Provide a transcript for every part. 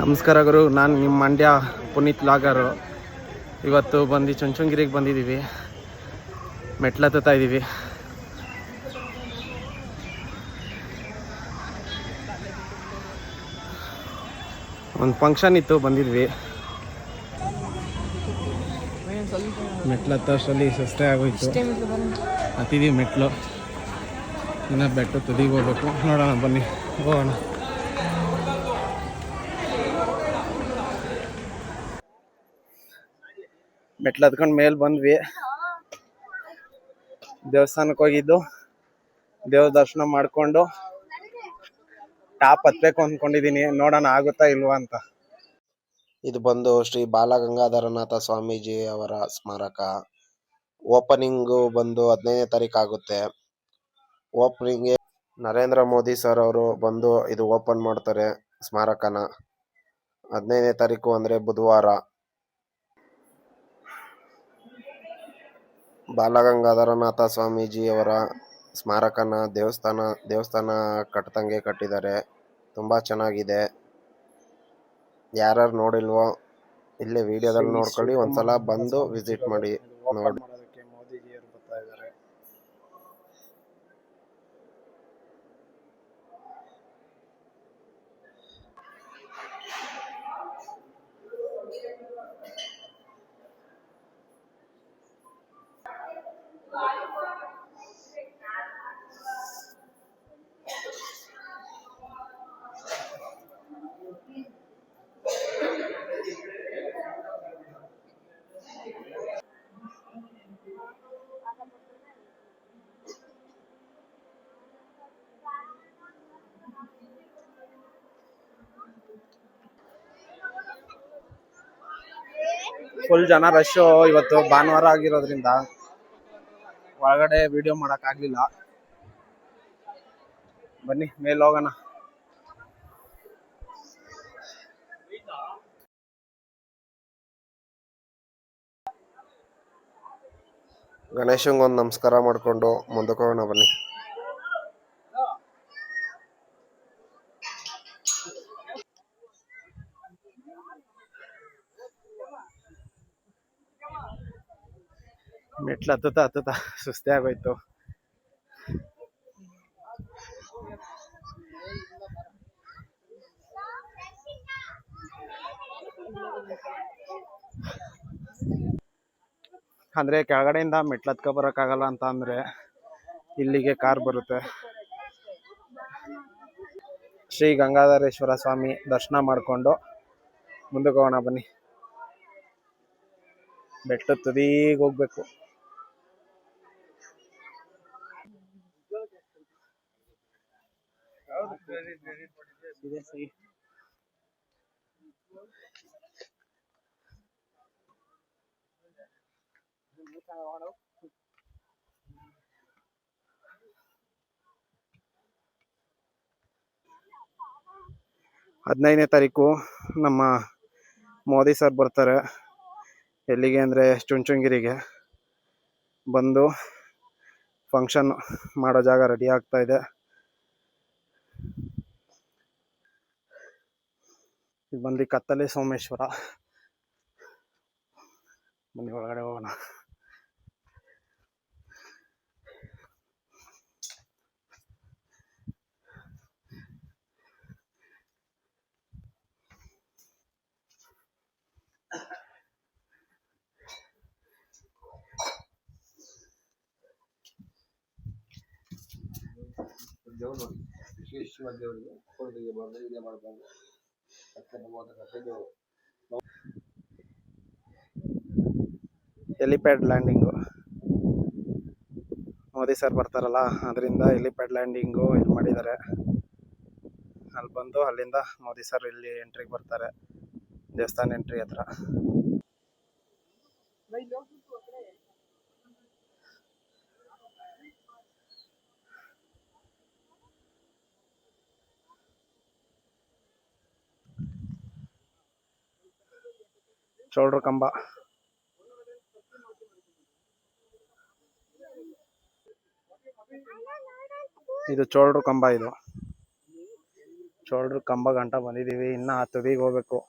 ನಮಸ್ಕಾರ ಗುರು, ನಾನು ನಿಮ್ಮ ಮಂಡ್ಯ ಪುನೀತ್ ಲಾಗರು. ಇವತ್ತು ಬಂದು ಚುಂಚನಗಿರಿಗೆ ಬಂದಿದ್ದೀವಿ, ಮೆಟ್ಲತ್ತಾ ಇದ್ದೀವಿ. ಒಂದು ಫಂಕ್ಷನ್ ಇತ್ತು, ಬಂದಿದ್ವಿ. ಮೆಟ್ಲತ್ತಷ್ಟರಲ್ಲಿ ಸುಸ್ತೇ ಆಗೋಯ್ತು, ಹತ್ತಿದ್ದೀವಿ ಮೆಟ್ಲು. ಇನ್ನು ಬೆಟ್ಟ ತುದಿಗೆ ಹೋಗ್ಬೇಕು, ನೋಡೋಣ ಬನ್ನಿ ಹೋಗೋಣ. ಮೆಟ್ಲು ಹತ್ಕೊಂಡು ಮೇಲೆ ಬಂದ್ವಿ. ದೇವಸ್ಥಾನಕ್ಕೆ ಹೋಗಿದ್ದು, ದೇವ್ರ ದರ್ಶನ ಮಾಡಿಕೊಂಡು ಟಾಪ್ ಹತ್ಬೇಕು ಅಂದ್ಕೊಂಡಿದ್ದೀನಿ. ನೋಡೋಣ ಆಗುತ್ತಾ ಇಲ್ವಾ ಅಂತ. ಇದು ಬಂದು ಶ್ರೀ ಬಾಲಗಂಗಾಧರನಾಥ ಸ್ವಾಮೀಜಿ ಅವರ ಸ್ಮಾರಕ. ಓಪನಿಂಗು ಬಂದು 15ನೇ ತಾರೀಕು ಆಗುತ್ತೆ. ಓಪನಿಂಗ್ಗೆ ನರೇಂದ್ರ ಮೋದಿ ಸರ್ ಅವರು ಬಂದು ಇದು ಓಪನ್ ಮಾಡ್ತಾರೆ ಸ್ಮಾರಕನ. 15ನೇ ತಾರೀಕು ಅಂದರೆ ಬುಧವಾರ. ಬಾಲಗಂಗಾಧರನಾಥ ಸ್ವಾಮೀಜಿ ಅವರ ಸ್ಮಾರಕನ ದೇವಸ್ಥಾನ ಕಟ್ಟದಂಗೆ ಕಟ್ಟಿದ್ದಾರೆ. ತುಂಬ ಚೆನ್ನಾಗಿದೆ. ಯಾರ್ಯಾರು ನೋಡಿಲ್ವೋ ಇಲ್ಲೇ ವಿಡಿಯೋದಲ್ಲಿ ನೋಡ್ಕೊಳ್ಳಿ, ಒಂದ್ಸಲ ಬಂದು ವಿಸಿಟ್ ಮಾಡಿ ನೋಡಿ. ಮೋದಿಜಿಯವರು ಬರ್ತಾ ಇದ್ದಾರೆ. ಫುಲ್ ಜನ ರಶ್. ಇವತ್ತು ಭಾನುವಾರ ಆಗಿರೋದ್ರಿಂದ ಒಳಗಡೆ ವಿಡಿಯೋ ಮಾಡಕ್ ಆಗ್ಲಿಲ್ಲ. ಬನ್ನಿ ಮೇಲೆ ಹೋಗೋಣ. ಗಣೇಶಂಗೊಂದು ನಮಸ್ಕಾರ ಮಾಡ್ಕೊಂಡು ಮುಂದಕ್ಕೆ ಹೋಗೋಣ ಬನ್ನಿ. ಮೆಟ್ಲು ಹತ್ತುತ್ತಾ ಸುಸ್ತೇ ಆಗೋಯ್ತು. ಅಂದ್ರೆ ಕೆಳಗಡೆಯಿಂದ ಮೆಟ್ಲು ಹತ್ಕೊ ಬರೋಕ್ಕಾಗಲ್ಲ ಅಂತ ಅಂದ್ರೆ ಇಲ್ಲಿಗೆ ಕಾರ್ ಬರುತ್ತೆ. ಶ್ರೀ ಗಂಗಾಧರೇಶ್ವರ ಸ್ವಾಮಿ ದರ್ಶನ ಮಾಡಿಕೊಂಡು ಮುಂದಕ್ಕೆ ಹೋಗೋಣ ಬನ್ನಿ. ಬೆಟ್ಟ ತುದಿಗೆ ಹೋಗ್ಬೇಕು. ಹದಿನೈದನೇ ತಾರೀಕು ನಮ್ಮ ಮೋದಿ ಸರ್ ಬರ್ತಾರೆ. ಎಲ್ಲಿಗೆ ಅಂದರೆ ಚುಂಚನಗಿರಿಗೆ ಬಂದು ಫಂಕ್ಷನ್ ಮಾಡೋ ಜಾಗ ರೆಡಿ ಆಗ್ತಾ ಇದೆ. ಇದು ಬಂದು ಕತ್ತಲೆ ಸೋಮೇಶ್ವರ. ಬನ್ನಿ ಒಳಗಡೆ ಹೋಗೋಣ. ದೇವ್ರು ನೋಡಿ, ವಿಶೇಷವಾದ ದೇವರಿಗೆ ಕೊಡುಗೆ ಬರಲಿ, ಇದೇ ಮಾಡಬಾರ್ದು. ಹೆಲಿಪ್ಯಾಡ್ ಲ್ಯಾಂಡಿಂಗು ಮೋದಿ ಸರ್ ಬರ್ತಾರಲ್ಲ, ಅದರಿಂದ ಹೆಲಿಪ್ಯಾಡ್ ಲ್ಯಾಂಡಿಂಗು ಇಲ್ಲಿ ಮಾಡಿದ್ದಾರೆ. ಅಲ್ಲಿ ಬಂದು ಅಲ್ಲಿಂದ ಮೋದಿ ಸರ್ ಇಲ್ಲಿ ಎಂಟ್ರಿಗೆ ಬರ್ತಾರೆ, ದೇವಸ್ಥಾನ ಎಂಟ್ರಿ ಹತ್ರ. ಚೋಳ್ರು ಕಂಬ. ಇದು ಚೋಳ್ರು ಕಂಬ. ಇದು ಚೋಳ್ರು ಕಂಬ ಗಂಟ ಬಂದಿದೀವಿ. ಇನ್ನ ಆ ತುದಿಗೆ ಹೋಗ್ಬೇಕು.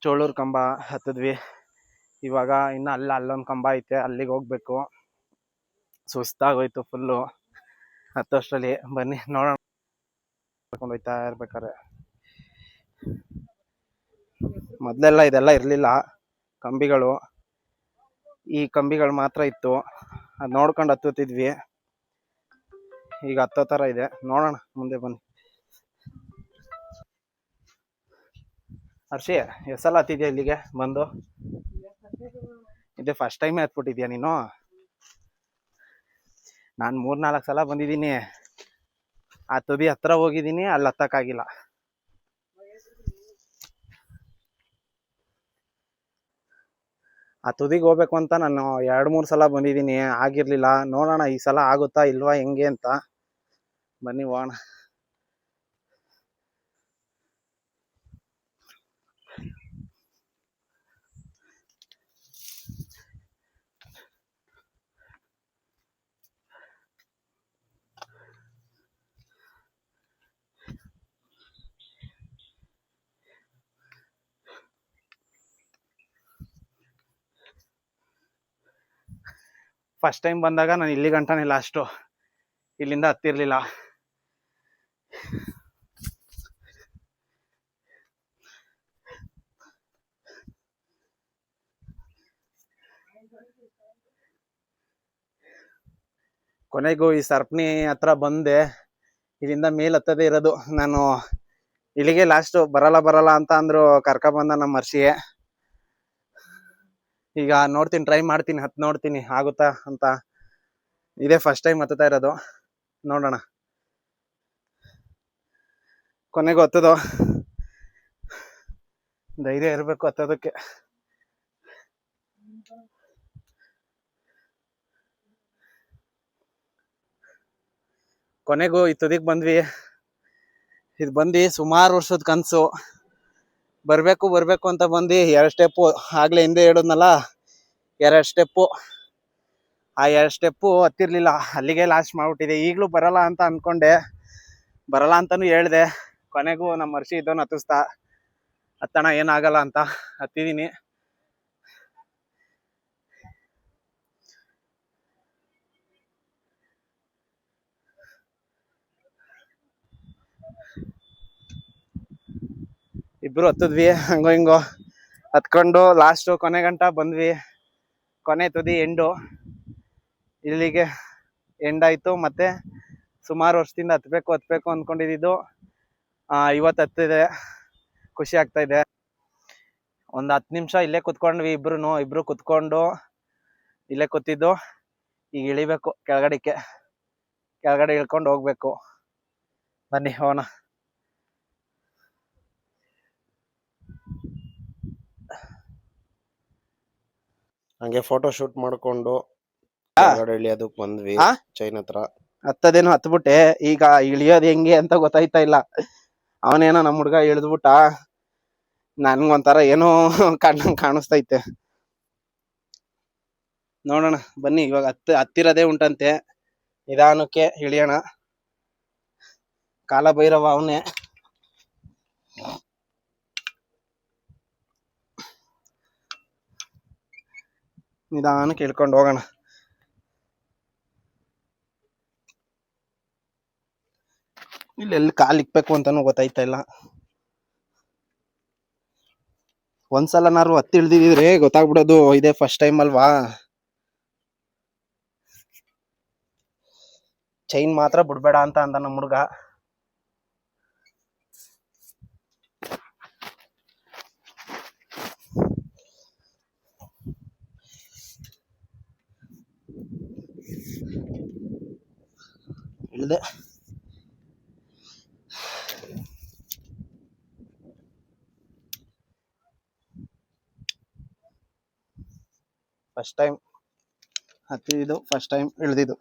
ಚೋಳೂರ್ ಕಂಬ ಹತ್ತದ್ವಿ. ಇವಾಗ ಇನ್ನ ಅಲ್ಲೊಂದ್ ಕಂಬ ಐತೆ, ಅಲ್ಲಿಗೆ ಹೋಗ್ಬೇಕು. ಸುಸ್ತಾಗೋಯ್ತು ಫುಲ್ಲು ಹತ್ತೋಷ್ಟ್ರಲ್ಲಿ. ಬನ್ನಿ ನೋಡೋಣ. ಹೋಯ್ತಾ ಇರ್ಬೇಕಾರೆ ಮೊದ್ಲೆಲ್ಲ ಇದೆಲ್ಲ ಇರ್ಲಿಲ್ಲ, ಕಂಬಿಗಳು. ಈ ಕಂಬಿಗಳು ಮಾತ್ರ ಇತ್ತು, ಅದ್ ನೋಡ್ಕೊಂಡು ಹತ್ತುತ್ತಿದ್ವಿ. ಈಗ ಹತ್ತೋ ತರ ಇದೆ, ನೋಡೋಣ ಮುಂದೆ. ಬನ್ನಿ. ಹರ್ಷಿ, ಎಷ್ಟು ಸಲ ಹತ್ತಿದ್ಯಾ ಇಲ್ಲಿಗೆ ಬಂದು? ಇದೇ ಫಸ್ಟ್ ಟೈಮೇ ಹತ್ಬಿಟ್ಟಿದ್ಯಾ ನೀನು? ನಾನು 3-4 ಸಲ ಬಂದಿದ್ದೀನಿ. ಆ ತುದಿ ಹತ್ರ ಹೋಗಿದ್ದೀನಿ, ಅಲ್ಲಿ ಹತ್ತಕ್ಕಾಗಿಲ್ಲ. ಆ ತುದಿಗೆ ಹೋಗ್ಬೇಕು ಅಂತ ನಾನು 2-3 ಸಲ ಬಂದಿದ್ದೀನಿ, ಆಗಿರ್ಲಿಲ್ಲ. ನೋಡೋಣ ಈ ಸಲ ಆಗುತ್ತಾ ಇಲ್ವಾ ಹೆಂಗೆ ಅಂತ. ಬನ್ನಿ ಹೋಗೋಣ. ಫಸ್ಟ್ ಟೈಮ್ ಬಂದಾಗ ನಾನು ಇಲ್ಲಿ ಗಂಟನೇ ಲಾಸ್ಟು, ಇಲ್ಲಿಂದ ಹತ್ತಿರ್ಲಿಲ್ಲ. ಕೊನೆಗೂ ಈ ಸರ್ಪಣಿ ಹತ್ರ ಬಂದೆ. ಇಲ್ಲಿಂದ ಮೇಲ್ ಹತ್ತದೇ ಇರೋದು. ನಾನು ಇಲ್ಲಿಗೆ ಲಾಸ್ಟ್. ಬರಲ್ಲ ಅಂತ ಅಂದ್ರು, ಕರ್ಕೊಂಡ್ ಬಂದ ನಮ್ಮ ಹರ್ಷಿಗೆ. ಈಗ ನೋಡ್ತೀನಿ, ಟ್ರೈ ಮಾಡ್ತೀನಿ, ಹತ್ ನೋಡ್ತೀನಿ ಆಗುತ್ತಾ ಅಂತ. ಇದೇ ಫಸ್ಟ್ ಟೈಮ್ ಹತ್ತುತ್ತಾ ಇರೋದು, ನೋಡೋಣ. ಕೊನೆಗೂ ಹತ್ತದು. ಧೈರ್ಯ ಇರ್ಬೇಕು ಹತ್ತೋದಕ್ಕೆ. ಕೊನೆಗೂ ಈ ತುದಿಗ್ ಬಂದ್ವಿ. ಇದು ಬಂದು ಸುಮಾರು ವರ್ಷದ ಕನ್ಸು. ಬರ್ಬೇಕು ಅಂತ ಬಂದು 2 ಸ್ಟೆಪ್ಪು ಆಗ್ಲೇ ಹಿಂದೆ ಹೇಳಿದ್ನಲ್ಲ, 2 ಸ್ಟೆಪ್ಪು. ಆ 2 ಸ್ಟೆಪ್ಪು ಹತ್ತಿರ್ಲಿಲ್ಲ, ಅಲ್ಲಿಗೆ ಲಾಸ್ಟ್ ಮಾಡ್ಬಿಟ್ಟಿದೆ. ಈಗ್ಲೂ ಬರಲ್ಲ ಅಂತ ಅನ್ಕೊಂಡೆ, ಬರಲ್ಲ ಅಂತಾನು ಹೇಳ್ದೆ. ಕೊನೆಗೂ ನಮ್ಮ ಹರ್ಷಿ ಇದ್ದವನು ಹತ್ತಿಸ್ತಾ, ಹತ್ತಣ ಏನಾಗಲ್ಲ ಅಂತ ಹತ್ತಿದೀನಿ. ಇಬ್ರು ಹತ್ತದ್ವಿ, ಹಂಗೋ ಹಿಂಗೋ ಹತ್ಕೊಂಡು ಲಾಸ್ಟ್ ಕೊನೆ ಗಂಟ ಬಂದ್ವಿ. ಕೊನೆ ತುದಿ ಎಂಡು, ಇಲ್ಲಿಗೆ ಎಂಡ್ ಆಯ್ತು. ಮತ್ತೆ ಸುಮಾರು ವರ್ಷದಿಂದ ಹತ್ಬೇಕು ಅನ್ಕೊಂಡಿದ್ದು ಇವತ್ತು ಹತ್ತಿದೆ. ಖುಷಿ ಆಗ್ತಾ ಇದೆ. ಒಂದು 10 ನಿಮಿಷ ಇಲ್ಲೇ ಕುತ್ಕೊಂಡ್ವಿ. ಇಬ್ರು ಕುತ್ಕೊಂಡು ಇಲ್ಲೇ ಕೂತಿದ್ದು. ಈಗ ಇಳಿಬೇಕು ಕೆಳಗಡೆ ಇಳ್ಕೊಂಡು ಹೋಗ್ಬೇಕು. ಬನ್ನಿ ಹೋಗೋಣ. ಹಂಗೆ ಫೋಟೋ ಶೂಟ್ ಮಾಡ್ಕೊಂಡು ಇಳಿಯೋದಕ್ ಬಂದ್ವಿ. ಚೈನ್ ಹತ್ರ ಹತ್ತದೇನೋ ಹತ್ಬಿಟ್ಟೆ. ಈಗ ಇಳಿಯೋದು ಹೆಂಗೆ ಅಂತ ಗೊತ್ತಾಯ್ತಾ ಇಲ್ಲ. ಅವನೇನೋ ನಮ್ಮ ಹುಡ್ಗ ಇಳಿದ್ಬಿಟ್ಟ. ನನ್ಗೊಂಥರ ಏನೋ ಕಾಣಿಸ್ತೈತೆ. ನೋಡೋಣ ಬನ್ನಿ. ಇವಾಗ ಹತ್ತಿರದೇ ಉಂಟಂತೆ, ನಿಧಾನಕ್ಕೆ ಇಳಿಯೋಣ. ಕಾಲಭೈರವ ಅವನೇ. ನಿಧಾನಕ್ಕೆ ಇಳ್ಕೊಂಡು ಹೋಗೋಣ. ಇಲ್ಲೆಲ್ಲಿ ಕಾಲು ಇಕ್ಬೇಕು ಅಂತಾನು ಗೊತ್ತಾಯ್ತಾ ಇಲ್ಲ. ಒಂದ್ಸಲನಾರು ಹತ್ತಿ ಇಳ್ದಿದ್ರೆ ಗೊತ್ತಾಗ್ಬಿಡೋದು, ಇದೇ ಫಸ್ಟ್ ಟೈಮ್ ಅಲ್ವಾ. ಚೈನ್ ಮಾತ್ರ ಬಿಡ್ಬೇಡ ಅಂತ ಅಂದ ನಮ್ಮ ಹುಡುಗ. ಇಳಿದೆ. ಫಸ್ಟ್ ಟೈಮ್ ಹತ್ತಿದ್ದು, ಫಸ್ಟ್ ಟೈಮ್ ಇಳಿದಿದ್ದು.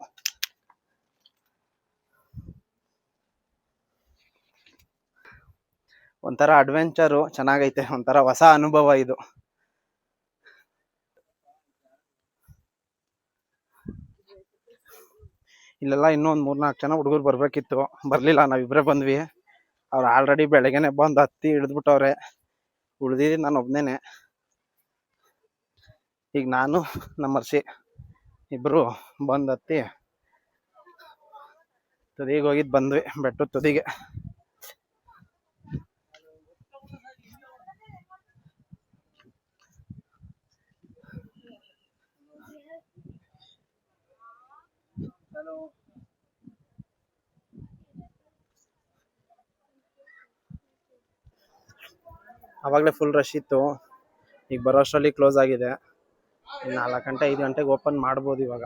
ಒಂಥರ ಅಡ್ವೆಂಚರು ಚೆನ್ನಾಗೈತೆ, ಒಂಥರ ಹೊಸ ಅನುಭವ ಇದು. ಇಲ್ಲೆಲ್ಲ ಇನ್ನೊಂದು 3-4 ಜನ ಹುಡುಗರು ಬರ್ಬೇಕಿತ್ತು, ಬರ್ಲಿಲ್ಲ, ನಾವಿಬ್ರೇ ಬಂದ್ವಿ. ಅವ್ರು ಆಲ್ರೆಡಿ ಬೆಳಗ್ಗೆನೆ ಬಂದು ಹತ್ತಿ ಇಳಿದ್ಬಿಟ್ಟವ್ರೆ. ಉಳ್ದಿದ್ದು ನಾನು ಒಬ್ನೇನೆ. ಈಗ ನಾನು ನಮ್ಮ ಹರ್ಷಿ ಇಬ್ರು ಬಂದು ಹತ್ತಿ ತುದಿಗೆ ಹೋಗಿದ್ದು ಬಂದ್ವಿ, ಬೆಟ್ಟದ ತುದಿಗೆ. ಅವಾಗಲೇ ಫುಲ್ ರಶ್ ಇತ್ತು. ಈಗ ಬರೋ ಅಷ್ಟರಲ್ಲಿ ಕ್ಲೋಸ್ ಆಗಿದೆ. 4 ಗಂಟೆ 5 ಗಂಟೆಗೆ ಓಪನ್ ಮಾಡ್ಬೋದು ಇವಾಗ.